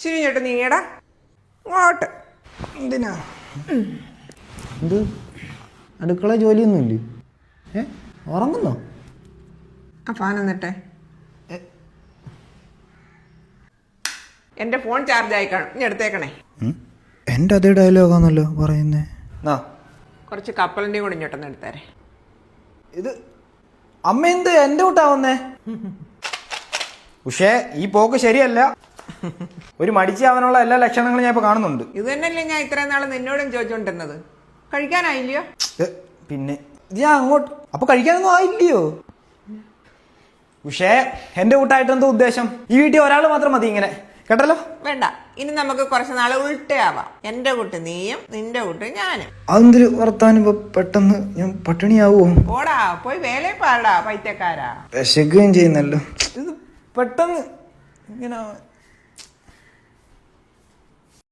ചിരിഞ്ഞിട്ട് നീങ്ങടാ ഇങ്ങോട്ട്. എന്തിനാ എന്ത് അടുക്കള ജോലിയൊന്നുമില്ലേ? ഉറങ്ങുന്നോ? ആ ഫാൻ എന്നിട്ടെ. എൻ്റെ ഫോൺ ചാർജ് ആയി കാണും, ഇനി എടുത്തേക്കണേ. എൻ്റെ അതേ ഡയലോഗാണല്ലോ പറയുന്നേ. കുറച്ച് കപ്പലിൻ്റെയും കൂടി ഇങ്ങോട്ടൊന്ന് എടുത്തേരെ. ഇത് അമ്മ എന്ത് എൻ്റെ കൂട്ടാവുന്നേ? പക്ഷേ ഈ പോക്ക് ശരിയല്ല. ഒരു മടിച്ചാവാനുള്ള എല്ലാ ലക്ഷണങ്ങളും ഞാൻ ഇപ്പൊ കാണുന്നുണ്ട്. ഇത് തന്നെയല്ലേ ഞാൻ ഇത്രയും നാളെ നിന്നോടും ചോദിച്ചോണ്ടിരുന്നത്. കഴിക്കാനായില്ലയോ? പിന്നെ ഞാൻ അങ്ങോട്ട് അപ്പൊ കഴിക്കാനൊന്നും ആയില്ലയോ? പക്ഷേ എന്റെ കൂട്ടായിട്ട് എന്തോ ഉദ്ദേശം? ഈ വീട്ടിൽ ഒരാൾ മാത്രം മതി ഇങ്ങനെ കേട്ടല്ലോ. വേണ്ട, ഇനി നമുക്ക് കുറച്ച് നാളെ ഉൾട്ടയാവാം. എന്റെ കൂട്ട് നീയും നിന്റെ കൂട്ട് ഞാനും. അതെന്തൊരു വർത്താനം? പെട്ടെന്ന് ഞാൻ പട്ടിണിയാവോ? ഓടാ പോയി വേലേ പാടാ പൈത്യക്കാരാ. വിശക്കുകയും ചെയ്യുന്നല്ലോ. ഇത് പെട്ടെന്ന് ഇങ്ങനെ